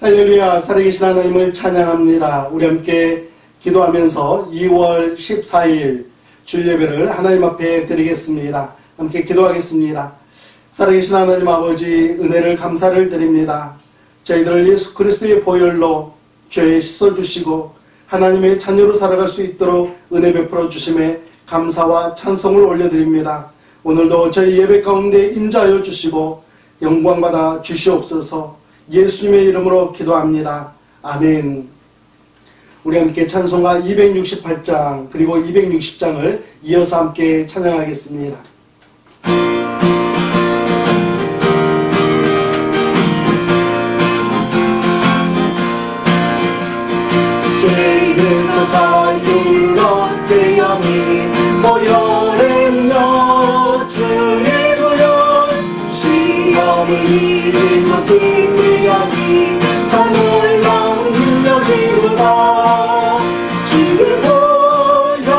할렐루야, 살아계신 하나님을 찬양합니다. 우리 함께 기도하면서 2월 14일 주일 예배를 하나님 앞에 드리겠습니다. 함께 기도하겠습니다. 살아계신 하나님 아버지, 은혜를 감사를 드립니다. 저희들을 예수 그리스도의 보혈로 죄에 씻어주시고 하나님의 자녀로 살아갈 수 있도록 은혜 베풀어 주심에 감사와 찬송을 올려드립니다. 오늘도 저희 예배 가운데 임재하여 주시고 영광받아 주시옵소서. 예수님의 이름으로 기도합니다. 아멘. 우리 함께 찬송가 268장 그리고 260장을 이어서 함께 찬양하겠습니다. 죄에서 자유를 얻게 하니 보혈은요 주의 보혈 시험을 이기고 승리하니 참 놀라운 능력이로다. 주의 보혈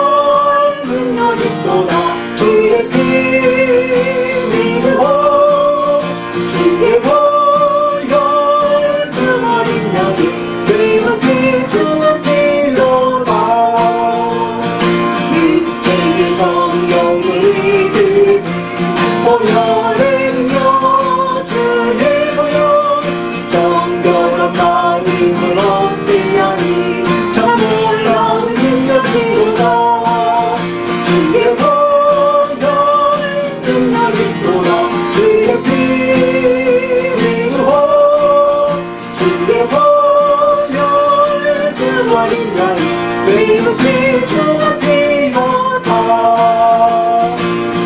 능력이로다. 주의 피 믿으오 주의 보혈 그 어린 양이 그리고 피 주의 피로다. 육체의 정욕을 이기니 보혈은요 주의 보혈 정결한 마음을 얻게 하니 참 놀라운 능력이로다. 주의 보혈 능력이로다. 주의 피 믿으오 주의 보혈 그 어린 양이 그리고 피 주의 피로다.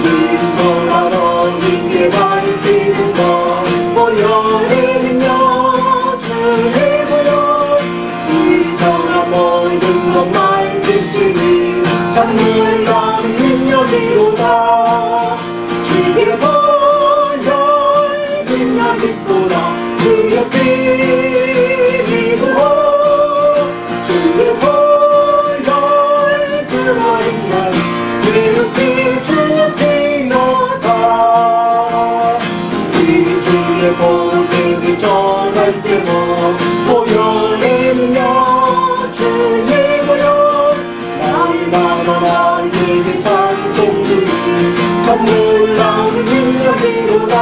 인도하러 님께 밝히는 것 보혈은요 주의 보혈 의정한 모든 것 말드시니 참 놀라운 능력이로다. 주의 보혈 능력이로다. 주의 피 믿으오 주의 보혈 그 어린 양이 그리고 피 주의 피로다. 이 주의 복음을 전할 때도 보혈은요 주의 보혈 날마다 나에게 찬송드리 참 놀라운 능력이로다.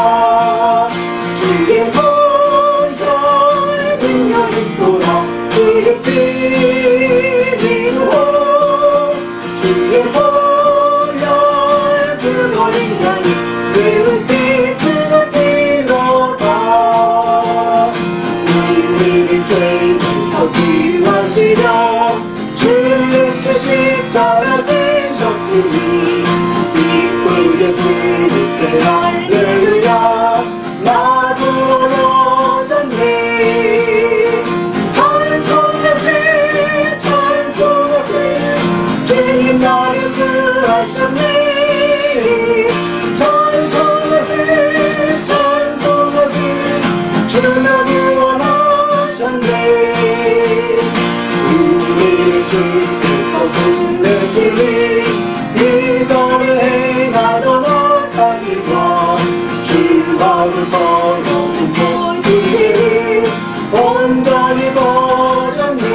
주의 보혈 능력이로다. 주의 피 믿으오 주의 보혈 그 어린 양이 그리고 피 주의 피로다. 우리를 죄에서 구하시려 주 예수 십자가 지셨으니 기쁘게 부르세 할렐루야. 나도 얻었네. 찬송하세 찬송하세 주님 나를 구하셨네. 찬송하세 찬송하세 주는 구원하셨네. 우리를 주께서 보내시니 이전에 행하던 악한 일과 주와를 버려둔 모든 죄를 온전히 버렸네.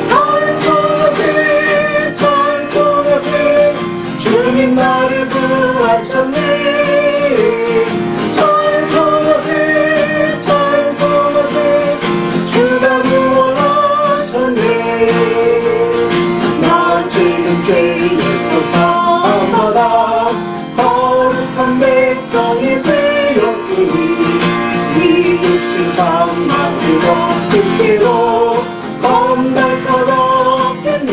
찬송하세 찬송하세 주님 나를 구하셨네. 찬송하세 찬송하세 주가 구원하셨네. 나 지금 죄에서 사함받아 거룩한 백성이 되었으니 이 육신 장막으로 승리로 겁날 것 없겠네.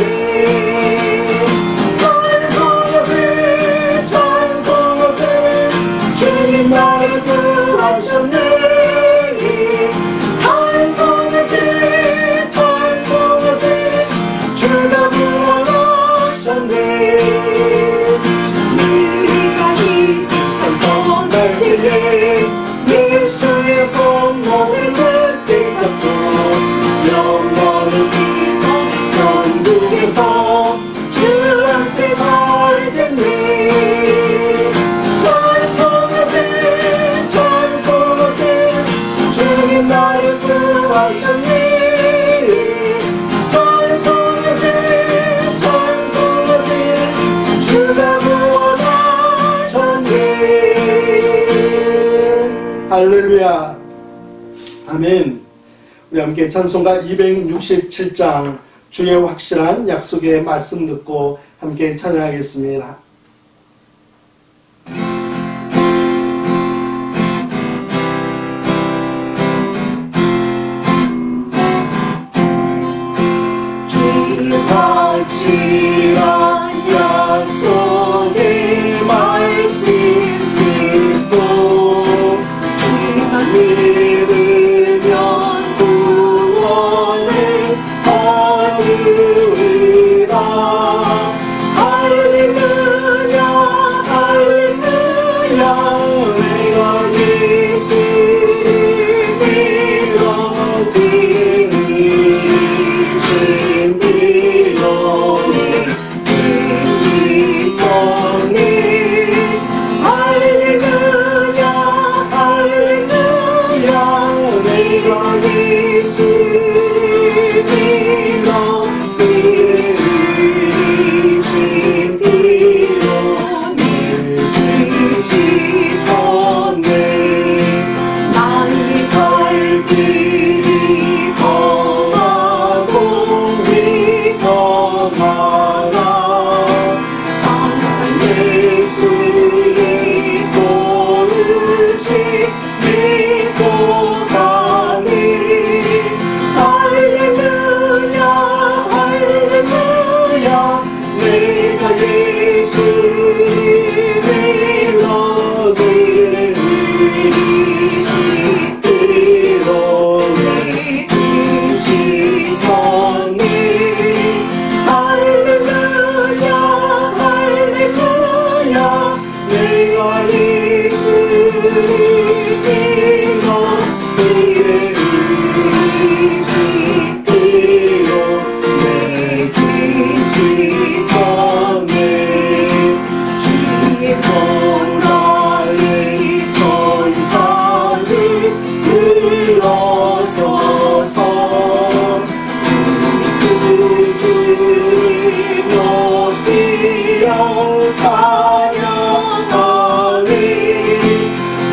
찬송하세 찬송하세 할렐루야. 아멘. 우리 함께 찬송가 267장 주의 확실한 약속의 말씀 듣고 함께 찬양하겠습니다. 주의 확실한 약속의 말씀 듣고 주만 믿으면 구원을 얻으리라. 할렐루야 할렐루야. 내가 예수를 믿어 찬양하리.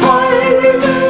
할렐루야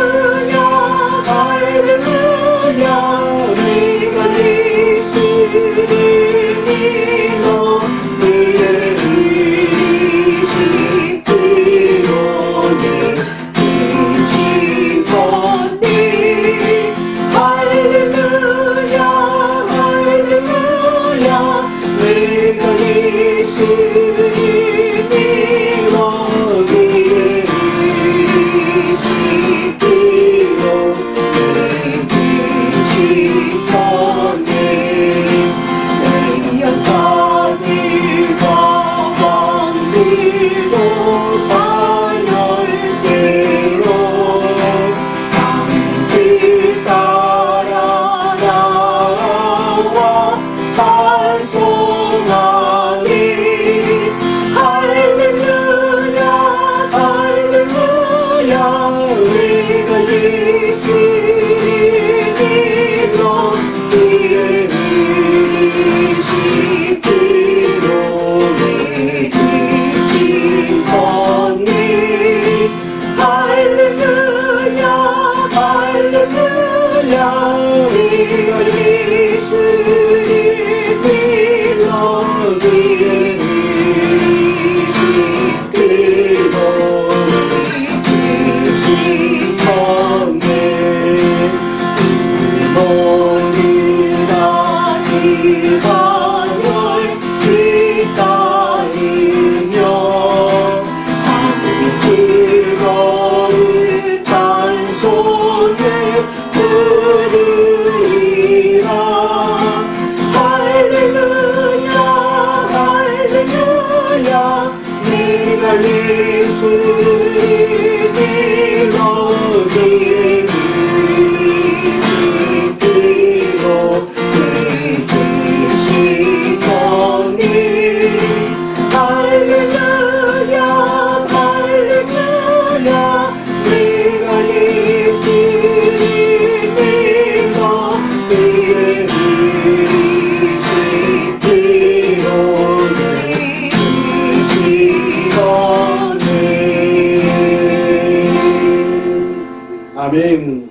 아멘.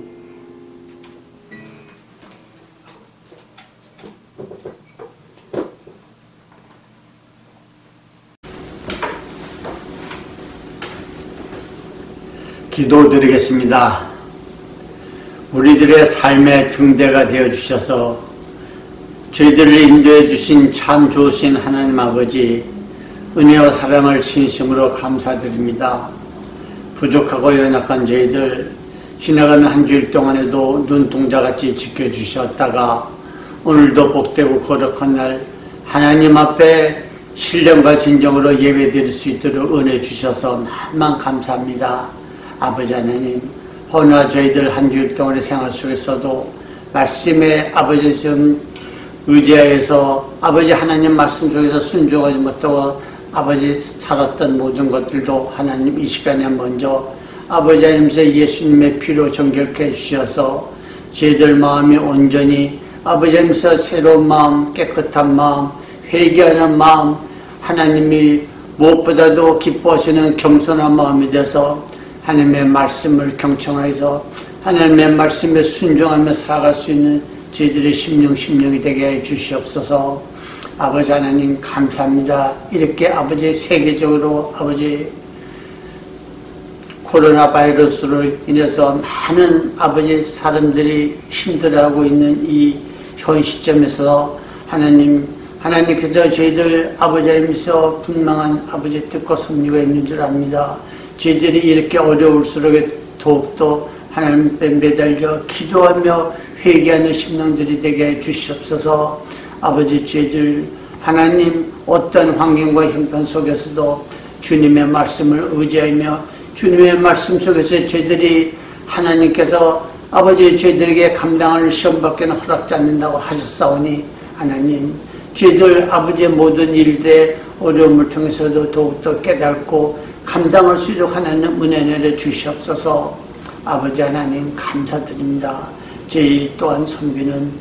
기도드리겠습니다. 우리들의 삶의 등대가 되어주셔서 저희들을 인도해 주신 참 좋으신 하나님 아버지, 은혜와 사랑을 진심으로 감사드립니다. 부족하고 연약한 저희들 지나가는 한 주일 동안에도 눈동자같이 지켜주셨다가 오늘도 복되고 거룩한 날 하나님 앞에 신령과 진정으로 예배드릴 수 있도록 은혜 주셔서 만만 감사합니다. 아버지 하나님, 허나 저희들 한 주일 동안의 생활 속에서도 말씀에 아버지 좀 의지하여서 아버지 하나님 말씀 속에서 순종하지 못하고 아버지 살았던 모든 것들도 하나님 이 시간에 먼저 아버지 하나님께서 예수님의 피로 정결케 해주셔서 저희들 마음이 온전히 아버지 하나님께서 새로운 마음, 깨끗한 마음, 회개하는 마음, 하나님이 무엇보다도 기뻐하시는 겸손한 마음이 돼서 하나님의 말씀을 경청하여서 하나님의 말씀에 순종하며 살아갈 수 있는 저희들의 심령이 되게 해 주시옵소서. 아버지 하나님 감사합니다. 이렇게 아버지 세계적으로 아버지 코로나 바이러스로 인해서 많은 아버지 사람들이 힘들어하고 있는 이 현 시점에서 하나님께서 저희들 아버지 하나님께서 분명한 아버지 뜻과 섭리가 있는 줄 압니다. 저희들이 이렇게 어려울수록 더욱더 하나님께 매달려 기도하며 회개하는 심령들이 되게 해 주시옵소서. 아버지, 저희들 하나님 어떤 환경과 형편 속에서도 주님의 말씀을 의지하며 주님의 말씀 속에서 저희들이 하나님께서 아버지 저희들에게 감당할 시험밖에는 허락지 않는다고 하셨사오니 하나님, 저희들 아버지의 모든 일들의 어려움을 통해서도 더욱더 깨닫고 감당할 수 있도록 하나님 은혜 내려 주시옵소서. 아버지 하나님 감사드립니다. 저희 또한 섬기는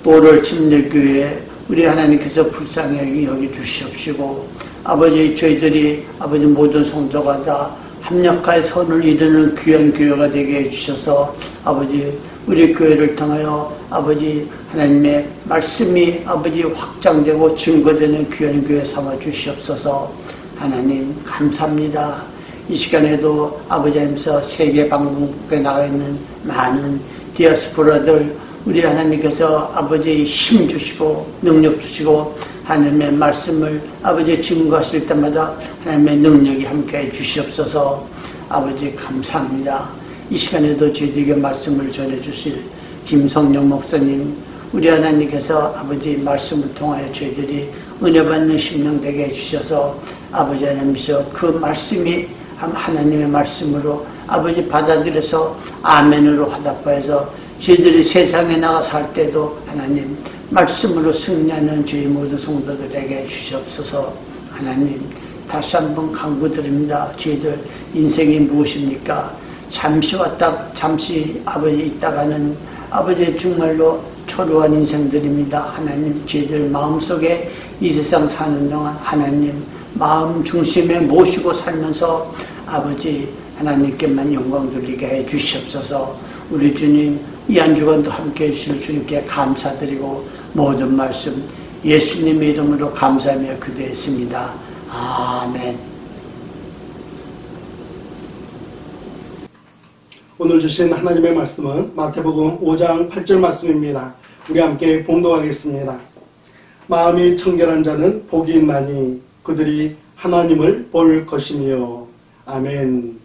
또를 침례교회 우리 하나님께서 불쌍히 여기 주시옵시고 아버지 저희들이 아버지 모든 성도가 다 합력하여 선을 이루는 귀한 교회가 되게 해주셔서 아버지 우리 교회를 통하여 아버지 하나님의 말씀이 아버지 확장되고 증거되는 귀한 교회 삼아 주시옵소서. 하나님 감사합니다. 이 시간에도 아버지 하나님께서 세계 방문국에 나가 있는 많은 디아스포라들 우리 하나님께서 아버지 힘 주시고 능력 주시고 하나님의 말씀을 아버지 증거하실 때마다 하나님의 능력이 함께해 주시옵소서. 아버지 감사합니다. 이 시간에도 저희들에게 말씀을 전해주실 김성령 목사님 우리 하나님께서 아버지 말씀을 통하여 저희들이 은혜 받는 심령 되게 해주셔서 아버지 하나님께서 그 말씀이 하나님의 말씀으로 아버지 받아들여서 아멘으로 화답하여서 저희들이 세상에 나가 살 때도 하나님 말씀으로 승리하는 저희 모든 성도들에게 해주시옵소서. 하나님 다시 한번 강구드립니다. 저희들 인생이 무엇입니까? 잠시 왔다 잠시 아버지 있다가는 아버지 정말로 초라한 인생들입니다. 하나님 저희들 마음속에 이 세상 사는 동안 하나님 마음 중심에 모시고 살면서 아버지 하나님께만 영광 돌리게 해 주시옵소서. 우리 주님 이 한 주간도 함께 해주실 주님께 감사드리고 모든 말씀 예수님의 이름으로 감사하며 기도했습니다. 아멘. 오늘 주신 하나님의 말씀은 마태복음 5장 8절 말씀입니다. 우리 함께 봉독하겠습니다. 마음이 청결한 자는 복이 있나니 그들이 하나님을 볼 것이며. 아멘.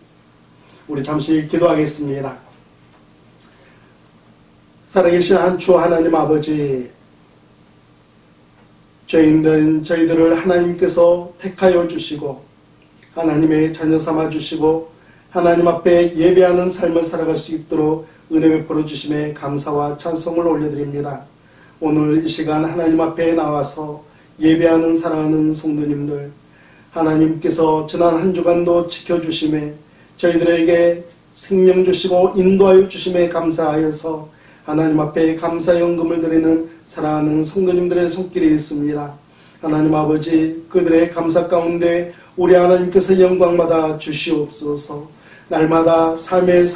우리 잠시 기도하겠습니다. 살아계신 한 주 하나님 아버지, 죄인된 저희들을 하나님께서 택하여 주시고 하나님의 자녀 삼아 주시고 하나님 앞에 예배하는 삶을 살아갈 수 있도록 은혜 베풀어 주심에 감사와 찬송을 올려드립니다. 오늘 이 시간 하나님 앞에 나와서 예배하는 사랑하는 성도님들, 하나님께서 지난 한 주간도 지켜주심에 저희들에게 생명 주시고 인도하여 주심에 감사하여서 하나님 앞에 감사 연금을 드리는 사랑하는 성도님들의 손길이 있습니다. 하나님 아버지, 그들의 감사 가운데 우리 하나님께서 영광받아 주시옵소서. 날마다 삶의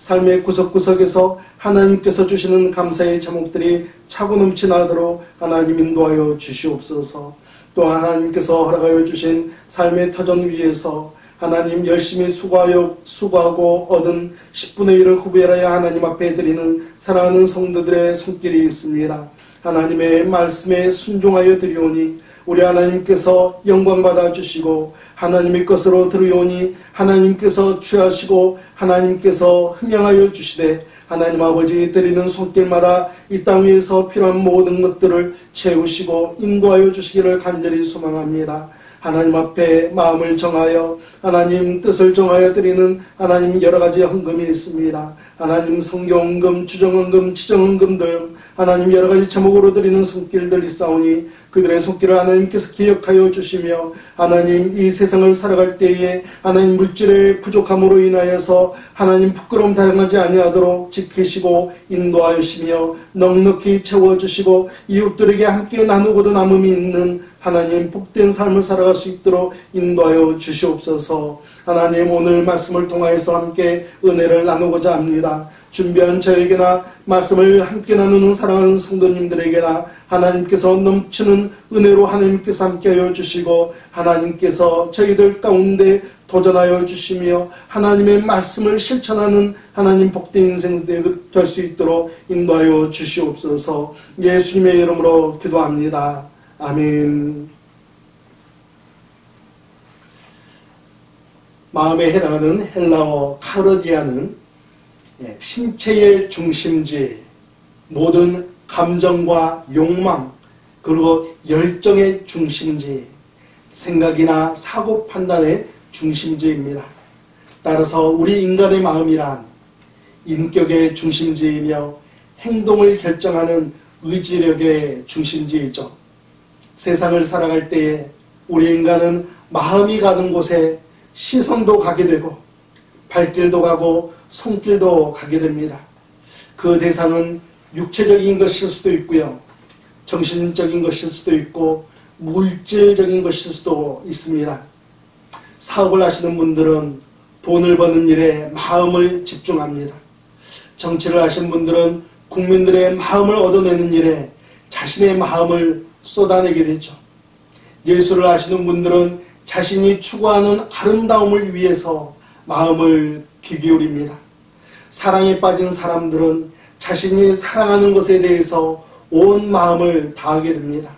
삶의 구석구석에서 하나님께서 주시는 감사의 제목들이 차고 넘치나도록 하나님 인도하여 주시옵소서. 또한 하나님께서 허락하여 주신 삶의 터전 위에서 하나님 열심히 수고하고 얻은 10분의 1을 구별하여 하나님 앞에 드리는 사랑하는 성도들의 손길이 있습니다. 하나님의 말씀에 순종하여 드리오니 우리 하나님께서 영광받아 주시고 하나님의 것으로 들으오니 하나님께서 취하시고 하나님께서 흠양하여 주시되 하나님 아버지 드리는 손길마다 이 땅 위에서 필요한 모든 것들을 채우시고 인도하여 주시기를 간절히 소망합니다. 하나님 앞에 마음을 정하여 하나님 뜻을 정하여 드리는 하나님 여러가지 헌금이 있습니다. 하나님 성경헌금, 주정헌금, 지정헌금 등 하나님 여러가지 제목으로 드리는 손길들이 있사오니 그들의 손길을 하나님께서 기억하여 주시며 하나님 이 세상을 살아갈 때에 하나님 물질의 부족함으로 인하여서 하나님 부끄러움 당하지 아니하도록 지키시고 인도하시며 넉넉히 채워주시고 이웃들에게 함께 나누고도 남음이 있는 하나님 복된 삶을 살아갈 수 있도록 인도하여 주시옵소서. 하나님 오늘 말씀을 통하여서 함께 은혜를 나누고자 합니다. 준비한 저에게나 말씀을 함께 나누는 사랑하는 성도님들에게나 하나님께서 넘치는 은혜로 하나님께서 함께하여 주시고 하나님께서 저희들 가운데 도전하여 주시며 하나님의 말씀을 실천하는 하나님 복된 인생 될 수 있도록 인도하여 주시옵소서. 예수님의 이름으로 기도합니다. 아멘. 마음에 해당하는 헬라어 카르디아는 신체의 중심지, 모든 감정과 욕망, 그리고 열정의 중심지, 생각이나 사고 판단의 중심지입니다. 따라서 우리 인간의 마음이란 인격의 중심지이며 행동을 결정하는 의지력의 중심지이죠. 세상을 살아갈 때에 우리 인간은 마음이 가는 곳에 시선도 가게 되고 발길도 가고 손길도 가게 됩니다. 그 대상은 육체적인 것일 수도 있고요. 정신적인 것일 수도 있고 물질적인 것일 수도 있습니다. 사업을 하시는 분들은 돈을 버는 일에 마음을 집중합니다. 정치를 하시는 분들은 국민들의 마음을 얻어내는 일에 자신의 마음을 쏟아내게 되죠. 예술을 하시는 분들은 자신이 추구하는 아름다움을 위해서 마음을 기울입니다. 사랑에 빠진 사람들은 자신이 사랑하는 것에 대해서 온 마음을 다하게 됩니다.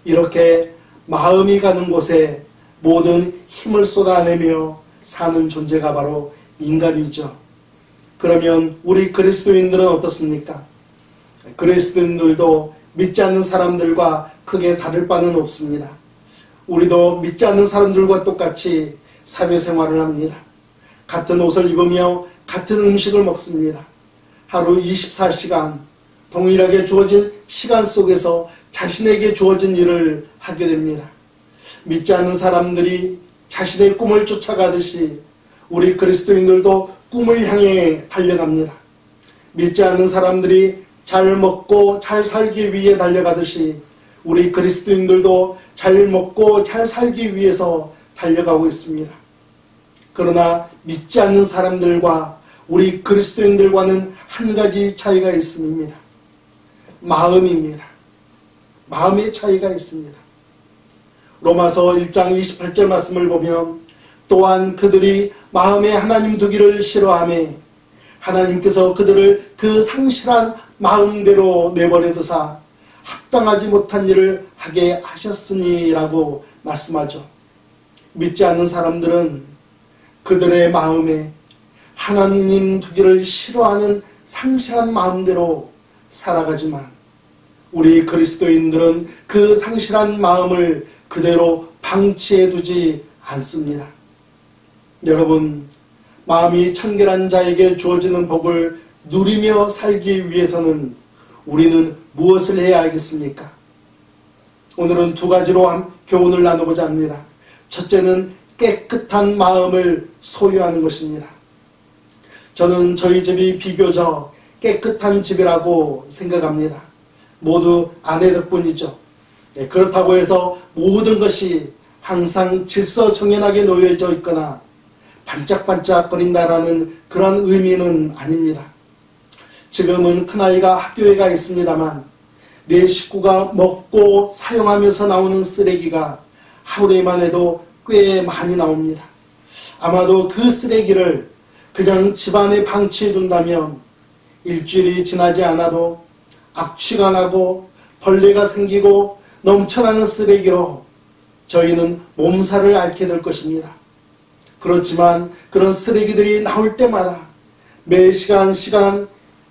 이렇게 마음이 가는 곳에 모든 힘을 쏟아내며 사는 존재가 바로 인간이죠. 그러면 우리 그리스도인들은 어떻습니까? 그리스도인들도 믿지 않는 사람들과 크게 다를 바는 없습니다. 우리도 믿지 않는 사람들과 똑같이 사회생활을 합니다. 같은 옷을 입으며 같은 음식을 먹습니다. 하루 24시간 동일하게 주어진 시간 속에서 자신에게 주어진 일을 하게 됩니다. 믿지 않는 사람들이 자신의 꿈을 쫓아가듯이 우리 그리스도인들도 꿈을 향해 달려갑니다. 믿지 않는 사람들이 잘 먹고 잘 살기 위해 달려가듯이 우리 그리스도인들도 잘 먹고 잘 살기 위해서 달려가고 있습니다. 그러나 믿지 않는 사람들과 우리 그리스도인들과는 한 가지 차이가 있습니다. 마음입니다. 마음의 차이가 있습니다. 로마서 1장 28절 말씀을 보면 또한 그들이 마음에 하나님 두기를 싫어하며 하나님께서 그들을 그 상실한 마음대로 내버려 두사 합당하지 못한 일을 하게 하셨으니라고 말씀하죠. 믿지 않는 사람들은 그들의 마음에 하나님 두기를 싫어하는 상실한 마음대로 살아가지만 우리 그리스도인들은 그 상실한 마음을 그대로 방치해 두지 않습니다. 여러분, 마음이 청결한 자에게 주어지는 복을 누리며 살기 위해서는 우리는 무엇을 해야 하겠습니까? 오늘은 두 가지로 교훈을 나누고자 합니다. 첫째는 깨끗한 마음을 소유하는 것입니다. 저는 저희 집이 비교적 깨끗한 집이라고 생각합니다. 모두 아내 덕분이죠. 그렇다고 해서 모든 것이 항상 질서정연하게 놓여져 있거나 반짝반짝거린다라는 그런 의미는 아닙니다. 지금은 큰아이가 학교에 가 있습니다만 내 식구가 먹고 사용하면서 나오는 쓰레기가 하루에만 해도 꽤 많이 나옵니다. 아마도 그 쓰레기를 그냥 집안에 방치해 둔다면 일주일이 지나지 않아도 악취가 나고 벌레가 생기고 넘쳐나는 쓰레기로 저희는 몸살을 앓게 될 것입니다. 그렇지만 그런 쓰레기들이 나올 때마다 매 시간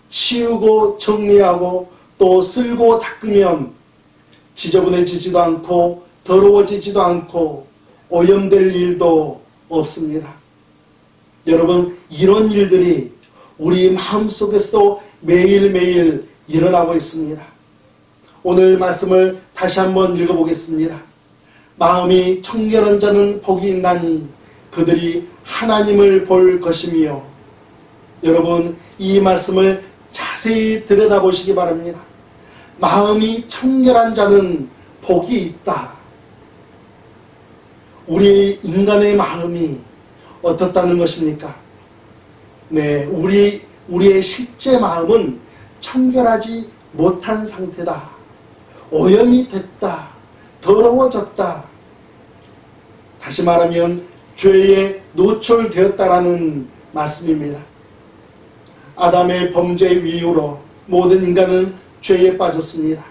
치우고 정리하고 또 쓸고 닦으면 지저분해지지도 않고 더러워지지도 않고 오염될 일도 없습니다. 여러분, 이런 일들이 우리 마음속에서도 매일매일 일어나고 있습니다. 오늘 말씀을 다시 한번 읽어보겠습니다. 마음이 청결한 자는 복이 있나니 그들이 하나님을 볼 것이며. 여러분, 이 말씀을 자세히 들여다보시기 바랍니다. 마음이 청결한 자는 복이 있다. 우리 인간의 마음이 어떻다는 것입니까? 네, 우리의 실제 마음은 청결하지 못한 상태다. 오염이 됐다. 더러워졌다. 다시 말하면 죄에 노출되었다라는 말씀입니다. 아담의 범죄 이후로 모든 인간은 죄에 빠졌습니다.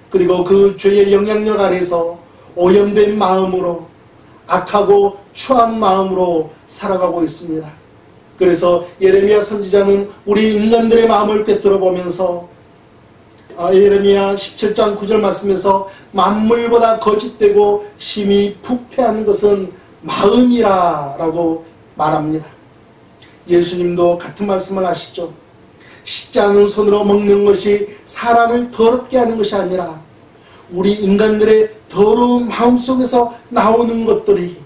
그리고 그 죄의 영향력 아래서 오염된 마음으로 악하고 추한 마음으로 살아가고 있습니다. 그래서 예레미야 선지자는 우리 인간들의 마음을 꿰뚫어 보면서 예레미야 17장 9절 말씀에서 만물보다 거짓되고 심히 부패한 것은 마음이라 라고 말합니다. 예수님도 같은 말씀을 하시죠. 씻지 않은 손으로 먹는 것이 사람을 더럽게 하는 것이 아니라 우리 인간들의 더러운 마음속에서 나오는 것들이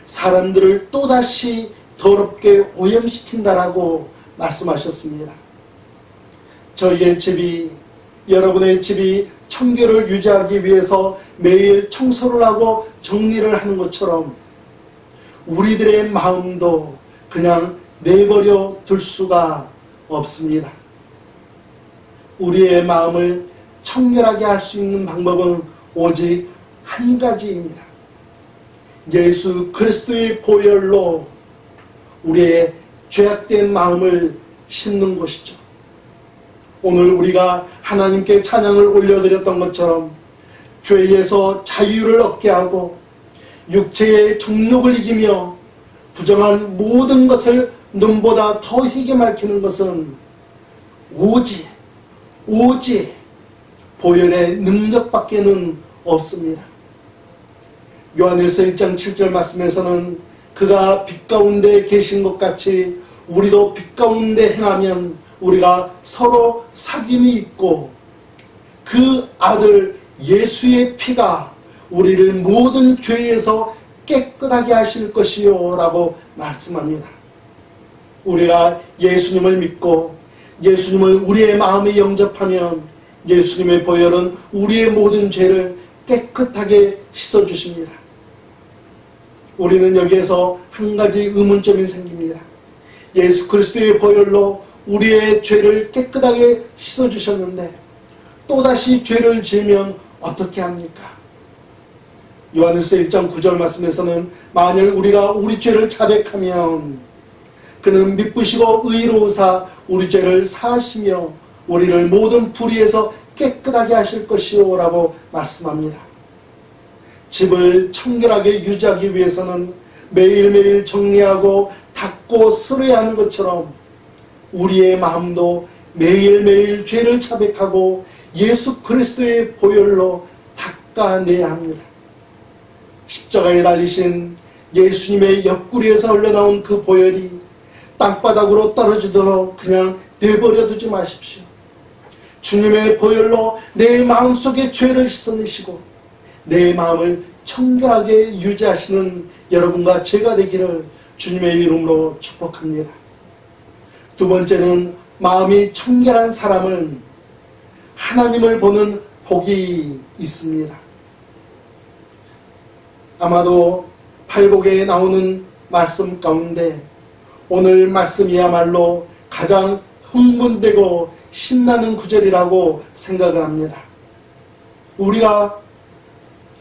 사람들을 또다시 더럽게 오염시킨다라고 말씀하셨습니다. 저희의 집이, 여러분의 집이 청결을 유지하기 위해서 매일 청소를 하고 정리를 하는 것처럼 우리들의 마음도 그냥 내버려 둘 수가 없습니다. 우리의 마음을 청결하게 할 수 있는 방법은 오직 한 가지입니다. 예수 그리스도의 보혈로 우리의 죄악된 마음을 씻는 것이죠. 오늘 우리가 하나님께 찬양을 올려드렸던 것처럼 죄에서 자유를 얻게 하고 육체의 정욕을 이기며 부정한 모든 것을 눈보다 더 희게 밝히는 것은 오직 보혈의 능력밖에는 없습니다. 요한일서 1장 7절 말씀에서는 그가 빛 가운데 계신 것 같이 우리도 빛 가운데 행하면 우리가 서로 사귐이 있고 그 아들 예수의 피가 우리를 모든 죄에서 깨끗하게 하실 것이요 라고 말씀합니다. 우리가 예수님을 믿고 예수님을 우리의 마음에 영접하면 예수님의 보혈은 우리의 모든 죄를 깨끗하게 씻어주십니다. 우리는 여기에서 한 가지 의문점이 생깁니다. 예수 그리스도의 보혈로 우리의 죄를 깨끗하게 씻어주셨는데 또다시 죄를 지으면 어떻게 합니까? 요한일서 1장 9절 말씀에서는 만일 우리가 우리 죄를 자백하면 그는 미쁘시고 의로우사 우리 죄를 사하시며 우리를 모든 불의에서 깨끗하게 하실 것이요 라고 말씀합니다. 집을 청결하게 유지하기 위해서는 매일매일 정리하고 닦고 쓸어야 하는 것처럼 우리의 마음도 매일매일 죄를 자백하고 예수 그리스도의 보혈로 닦아내야 합니다. 십자가에 달리신 예수님의 옆구리에서 흘러나온 그 보혈이 땅바닥으로 떨어지도록 그냥 내버려 두지 마십시오. 주님의 보혈로 내 마음속의 죄를 씻어내시고 내 마음을 청결하게 유지하시는 여러분과 제가 되기를 주님의 이름으로 축복합니다. 두 번째는 마음이 청결한 사람은 하나님을 보는 복이 있습니다. 아마도 팔복에 나오는 말씀 가운데 오늘 말씀이야말로 가장 흥분되고 신나는 구절이라고 생각을 합니다. 우리가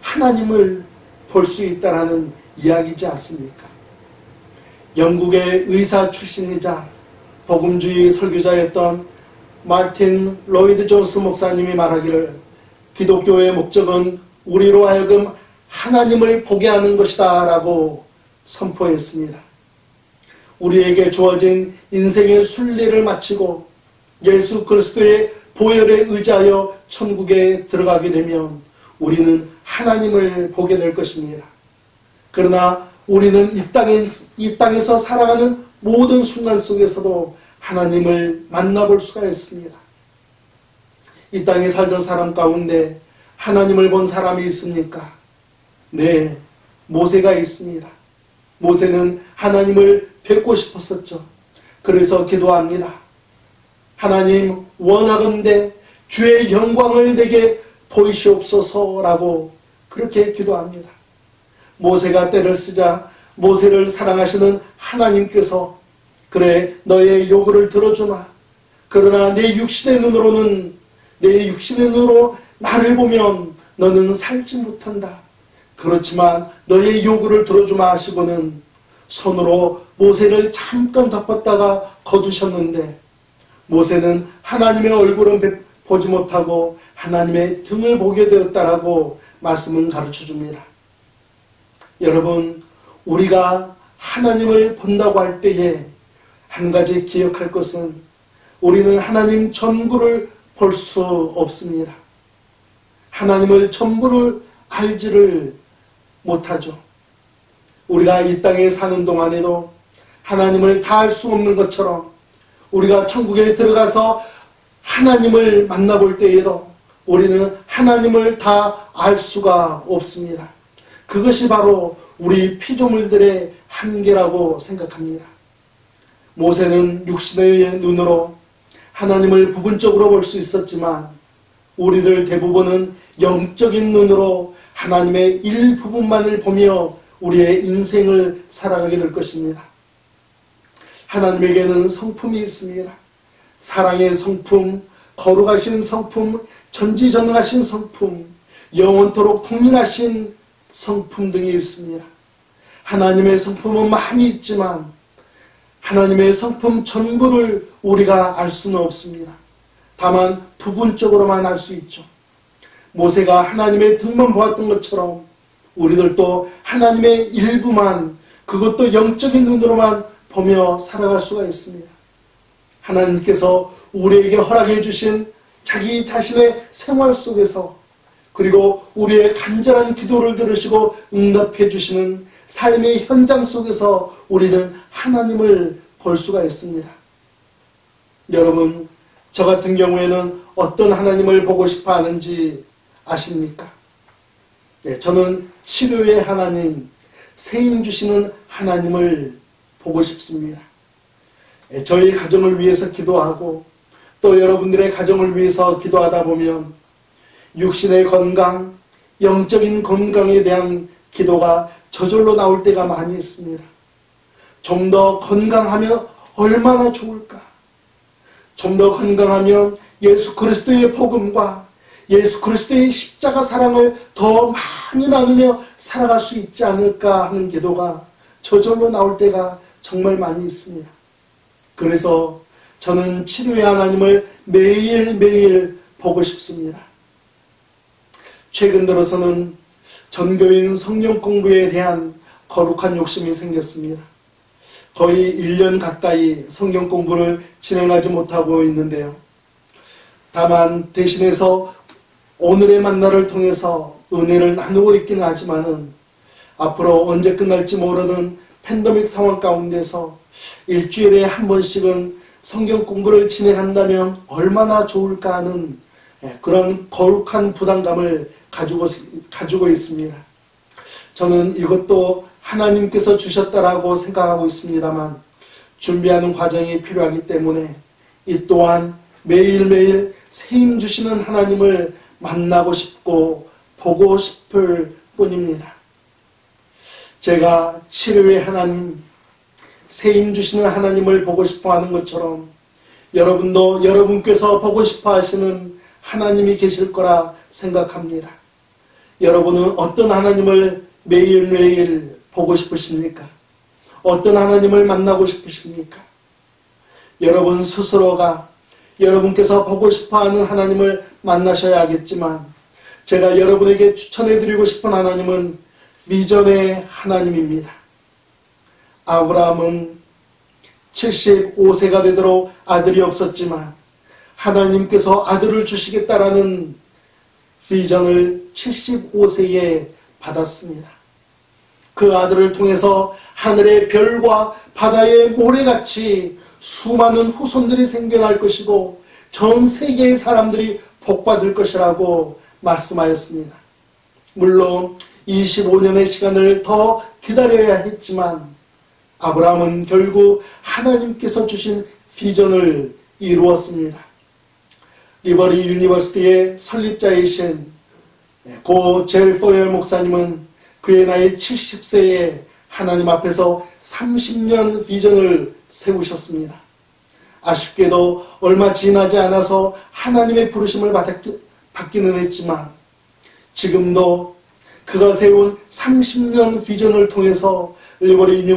하나님을 볼 수 있다라는 이야기지 않습니까? 영국의 의사 출신이자 복음주의 설교자였던 마틴 로이드 존스 목사님이 말하기를 기독교의 목적은 우리로 하여금 하나님을 보게 하는 것이다 라고 선포했습니다. 우리에게 주어진 인생의 순례를 마치고 예수 그리스도의 보혈에 의지하여 천국에 들어가게 되면 우리는 하나님을 보게 될 것입니다. 그러나 우리는 이 땅에서 살아가는 모든 순간 속에서도 하나님을 만나볼 수가 있습니다. 이 땅에 살던 사람 가운데 하나님을 본 사람이 있습니까? 네, 모세가 있습니다. 모세는 하나님을 뵙고 싶었었죠. 그래서 기도합니다. 하나님 원하건대 주의 영광을 내게 보이시옵소서라고 그렇게 기도합니다. 모세가 때를 쓰자 모세를 사랑하시는 하나님께서 그래 너의 요구를 들어주마. 그러나 내 육신의 눈으로 나를 보면 너는 살지 못한다. 그렇지만 너의 요구를 들어주마 하시고는 손으로 모세를 잠깐 덮었다가 거두셨는데 모세는 하나님의 얼굴은 보지 못하고 하나님의 등을 보게 되었다라고 말씀은 가르쳐 줍니다. 여러분, 우리가 하나님을 본다고 할 때에 한 가지 기억할 것은 우리는 하나님 전부를 볼 수 없습니다. 하나님을 전부를 알지를 못하죠. 우리가 이 땅에 사는 동안에도 하나님을 다 알 수 없는 것처럼 우리가 천국에 들어가서 하나님을 만나볼 때에도 우리는 하나님을 다 알 수가 없습니다. 그것이 바로 우리 피조물들의 한계라고 생각합니다. 모세는 육신의 눈으로 하나님을 부분적으로 볼 수 있었지만 우리들 대부분은 영적인 눈으로 하나님의 일부분만을 보며 우리의 인생을 살아가게 될 것입니다. 하나님에게는 성품이 있습니다. 사랑의 성품, 거룩하신 성품, 전지전능하신 성품, 영원토록 통일하신 성품 등이 있습니다. 하나님의 성품은 많이 있지만 하나님의 성품 전부를 우리가 알 수는 없습니다. 다만 부분적으로만 알 수 있죠. 모세가 하나님의 등만 보았던 것처럼 우리들도 하나님의 일부만, 그것도 영적인 눈으로만 보며 살아갈 수가 있습니다. 하나님께서 우리에게 허락해 주신 자기 자신의 생활 속에서 그리고 우리의 간절한 기도를 들으시고 응답해 주시는 삶의 현장 속에서 우리는 하나님을 볼 수가 있습니다. 여러분, 저 같은 경우에는 어떤 하나님을 보고 싶어 하는지 아십니까? 네, 저는 치료의 하나님, 세임 주시는 하나님을 보고 싶습니다. 네, 저희 가정을 위해서 기도하고 또 여러분들의 가정을 위해서 기도하다 보면 육신의 건강, 영적인 건강에 대한 기도가 저절로 나올 때가 많이 있습니다. 좀 더 건강하면 얼마나 좋을까? 좀 더 건강하면 예수 그리스도의 복음과 예수 그리스도의 십자가 사랑을 더 많이 나누며 살아갈 수 있지 않을까 하는 기도가 저절로 나올 때가 정말 많이 있습니다. 그래서 저는 치료의 하나님을 매일매일 보고 싶습니다. 최근 들어서는 전교인 성경 공부에 대한 거룩한 욕심이 생겼습니다. 거의 1년 가까이 성경 공부를 진행하지 못하고 있는데요. 다만 대신해서 오늘의 만나를 통해서 은혜를 나누고 있기는 하지만은 앞으로 언제 끝날지 모르는 팬데믹 상황 가운데서 일주일에 한 번씩은 성경 공부를 진행한다면 얼마나 좋을까 하는 그런 거룩한 부담감을 가지고 있습니다. 저는 이것도 하나님께서 주셨다라고 생각하고 있습니다만 준비하는 과정이 필요하기 때문에 이 또한 매일매일 세임 주시는 하나님을 만나고 싶고 보고 싶을 뿐입니다. 제가 치료의 하나님, 세임 주시는 하나님을 보고 싶어 하는 것처럼 여러분도 여러분께서 보고 싶어 하시는 하나님이 계실 거라 생각합니다. 여러분은 어떤 하나님을 매일매일 보고 싶으십니까? 어떤 하나님을 만나고 싶으십니까? 여러분 스스로가 여러분께서 보고 싶어하는 하나님을 만나셔야겠지만 제가 여러분에게 추천해드리고 싶은 하나님은 비전의 하나님입니다. 아브라함은 75세가 되도록 아들이 없었지만 하나님께서 아들을 주시겠다라는 비전을 75세에 받았습니다. 그 아들을 통해서 하늘의 별과 바다의 모래같이 수많은 후손들이 생겨날 것이고 전 세계의 사람들이 복받을 것이라고 말씀하였습니다. 물론 25년의 시간을 더 기다려야 했지만 아브라함은 결국 하나님께서 주신 비전을 이루었습니다. 리버리 유니버시티의 설립자이신 고 젤포엘 목사님은 그의 나이 70세에 하나님 앞에서 30년 비전을 세우셨습니다. 아쉽게도 얼마 지나지 않아서 하나님의 부르심을 받기는 했지만 지금도 그가 세운 30년 비전을 통해서 리버리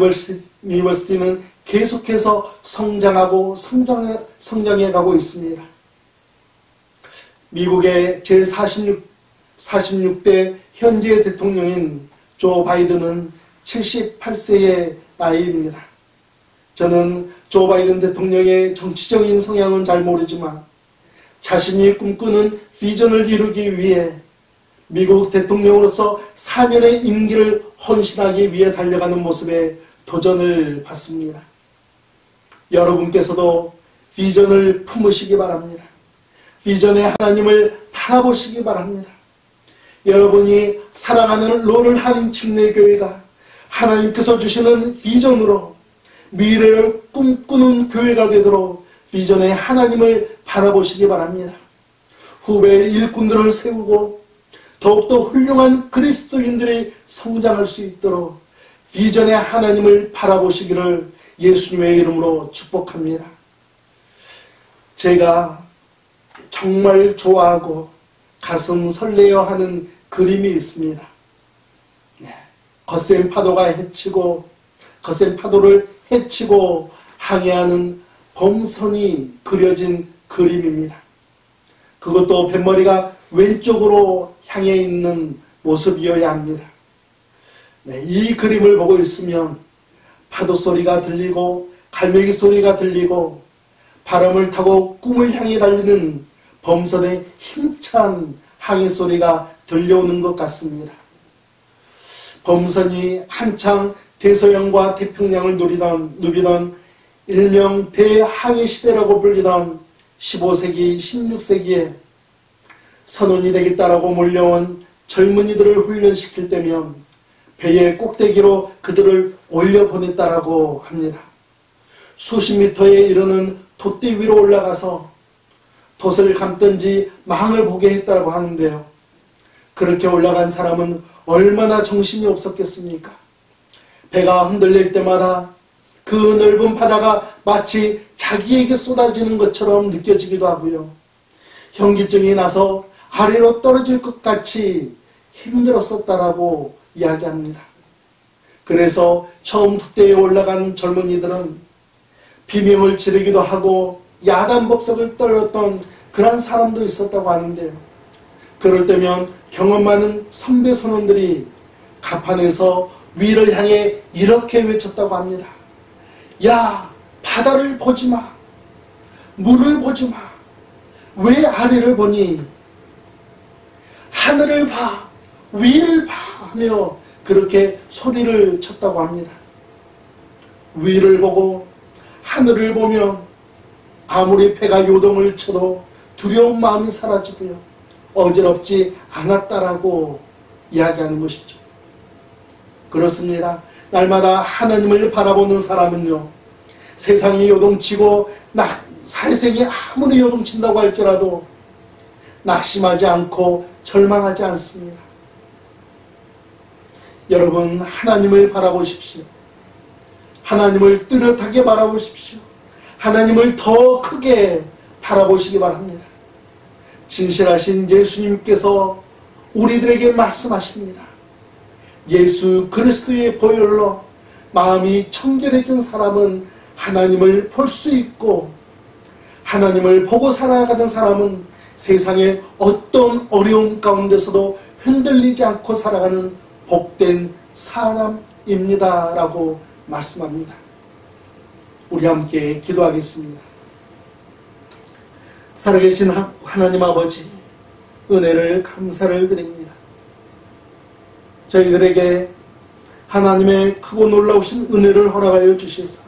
유니버시티는 계속해서 성장하고 성장해 가고 있습니다. 미국의 제46대 현재 대통령인 조 바이든은 78세의 나이입니다. 저는 조 바이든 대통령의 정치적인 성향은 잘 모르지만 자신이 꿈꾸는 비전을 이루기 위해 미국 대통령으로서 사면의 임기를 헌신하기 위해 달려가는 모습에 도전을 받습니다. 여러분께서도 비전을 품으시기 바랍니다. 비전의 하나님을 바라보시기 바랍니다. 여러분이 사랑하는 로럴 한인 침례교회가 하나님께서 주시는 비전으로 미래를 꿈꾸는 교회가 되도록 비전의 하나님을 바라보시기 바랍니다. 후배의 일꾼들을 세우고 더욱더 훌륭한 그리스도인들이 성장할 수 있도록 비전의 하나님을 바라보시기를 예수님의 이름으로 축복합니다. 제가 정말 좋아하고 가슴 설레어 하는 그림이 있습니다. 거센 파도가 거센 파도를 헤치고 항해하는 범선이 그려진 그림입니다. 그것도 뱃머리가 왼쪽으로 향해 있는 모습이어야 합니다. 이 그림을 보고 있으면 파도 소리가 들리고 갈매기 소리가 들리고 바람을 타고 꿈을 향해 달리는 범선의 힘찬 항해 소리가 들려오는 것 같습니다. 범선이 한창 대서양과 태평양을 누비던 일명 대항해 시대라고 불리던 15세기, 16세기에 선원이 되겠다라고 몰려온 젊은이들을 훈련시킬 때면 배의 꼭대기로 그들을 올려보냈다라고 합니다. 수십 미터에 이르는 돛대 위로 올라가서 돛을 감든지 망을 보게 했다고 하는데요. 그렇게 올라간 사람은 얼마나 정신이 없었겠습니까? 배가 흔들릴 때마다 그 넓은 바다가 마치 자기에게 쏟아지는 것처럼 느껴지기도 하고요. 현기증이 나서 아래로 떨어질 것 같이 힘들었었다라고 이야기합니다. 그래서 처음 돛대에 올라간 젊은이들은 비명을 지르기도 하고 야단법석을 떨었던 그런 사람도 있었다고 하는데요. 그럴 때면 경험 많은 선배 선원들이 갑판에서 위를 향해 이렇게 외쳤다고 합니다. 야, 바다를 보지 마. 물을 보지 마. 왜 아래를 보니? 하늘을 봐. 위를 봐. 하며 그렇게 소리를 쳤다고 합니다. 위를 보고 하늘을 보면 아무리 배가 요동을 쳐도 두려운 마음이 사라지고요. 어지럽지 않았다라고 이야기하는 것이죠. 그렇습니다. 날마다 하나님을 바라보는 사람은요. 세상이 요동치고 사회생이 아무리 요동친다고 할지라도 낙심하지 않고 절망하지 않습니다. 여러분, 하나님을 바라보십시오. 하나님을 뚜렷하게 바라보십시오. 하나님을 더 크게 바라보시기 바랍니다. 진실하신 예수님께서 우리들에게 말씀하십니다. 예수 그리스도의 보혈로 마음이 청결해진 사람은 하나님을 볼 수 있고, 하나님을 보고 살아가는 사람은 세상의 어떤 어려움 가운데서도 흔들리지 않고 살아가는 복된 사람입니다 라고 말씀합니다. 우리 함께 기도하겠습니다. 살아계신 하나님 아버지, 은혜를 감사를 드립니다. 저희들에게 하나님의 크고 놀라우신 은혜를 허락하여 주시사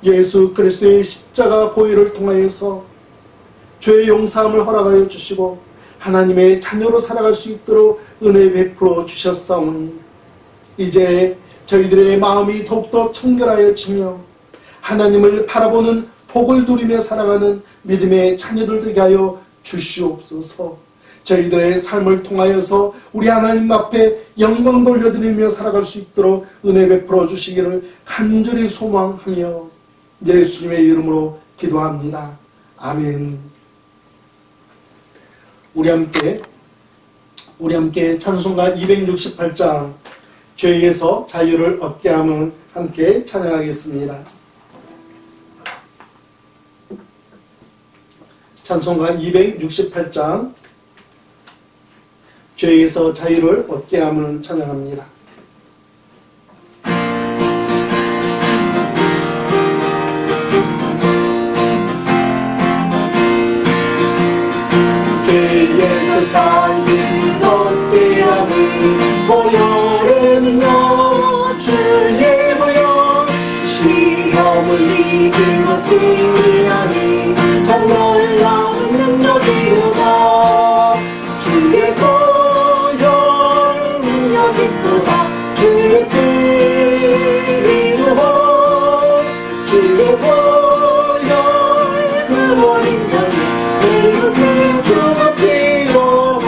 예수 그리스도의 십자가 보혈을 통하여서 죄의 용서함을 허락하여 주시고 하나님의 자녀로 살아갈 수 있도록 은혜 베풀어 주셨사오니, 이제 저희들의 마음이 더욱더 청결하여지며 하나님을 바라보는 복을 누리며 살아가는 믿음의 자녀들 되게 하여 주시옵소서. 저희들의 삶을 통하여서 우리 하나님 앞에 영광 돌려드리며 살아갈 수 있도록 은혜 베풀어 주시기를 간절히 소망하며 예수님의 이름으로 기도합니다. 아멘. 우리 함께 찬송가 268장 죄에서 자유를 얻게 함을 함께 찬양하겠습니다. 찬송가 268장 죄에서 자유를 얻게 함을 찬양합니다. 죄에서 자유를 얻게 함을 보혈의 능력, 주의 보혈, 시험을 이기며 승리하니 참 놀라운 능력이로다. 주의 보혈 능력이 또다. 주의 피로 주의 보혈 그 어린 양이 내 육을 주가 피로가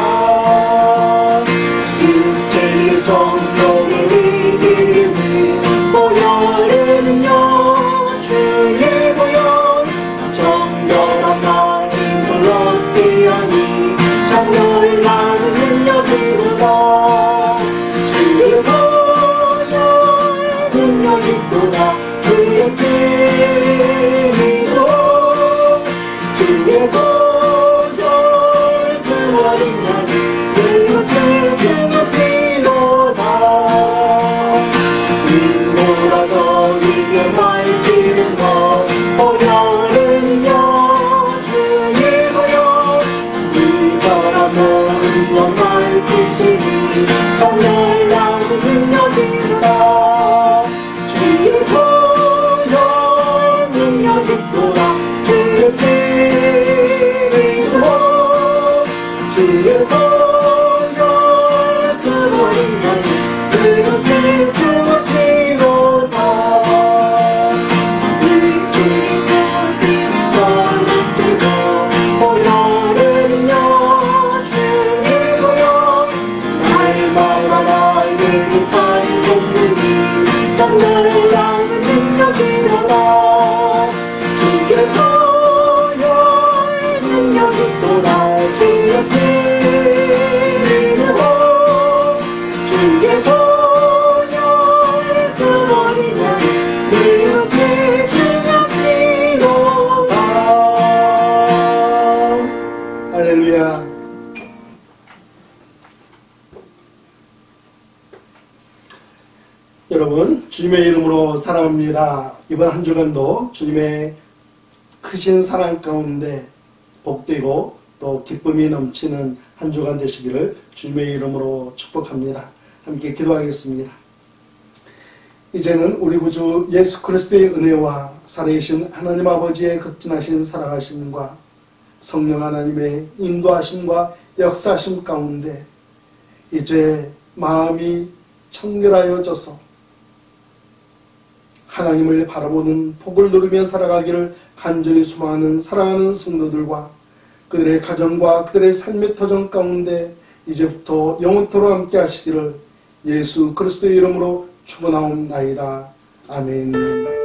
육체의 정욕을 이기니 보혈의 능력, 주의 보혈 정결한 마음을 얻게 하니 참 놀라운 능력이로다. 주의 보혈 능력이 또다. 주의 피로 주의 보혈 그 어린 양이 내 육을 주가 피로다. 인고라도 이겨 날뛰는 것 보혈의 능력, 주의 보혈 이거라 모든 것 날뛰시니 참 놀라운 능력이로다. 주의 보혈 능력이 또다. 주의 피로 주의 보혈 그 어린 양이 내 육을 주가 피로다. 보혈의 능력, 주의 보혈 날마다 나에게 깃털이 손들이 참 놀라운 능력이로다. 주의 보혈 능력이 또다. 주의 피로 주의 보혈 그 어린 양이 내 육을 주가 피로다. 할렐루야. 여러분, 주님의 이름으로 사랑합니다. 이번 한 주간도 주님의 크신 사랑 가운데 복되고 또 기쁨이 넘치는 한 주간 되시기를 주님의 이름으로 축복합니다. 함께 기도하겠습니다. 이제는 우리 구주 예수 그리스도의 은혜와 살아계신 하나님 아버지의 극진하신 사랑하심과 성령 하나님의 인도하심과 역사하심 가운데 이제 마음이 청결하여져서 하나님을 바라보는 복을 누리며 살아가기를 간절히 소망하는 사랑하는 성도들과 그들의 가정과 그들의 삶의 터전 가운데 이제부터 영원토록 함께 하시기를 예수 그리스도의 이름으로 축원하옵나이다. 아멘.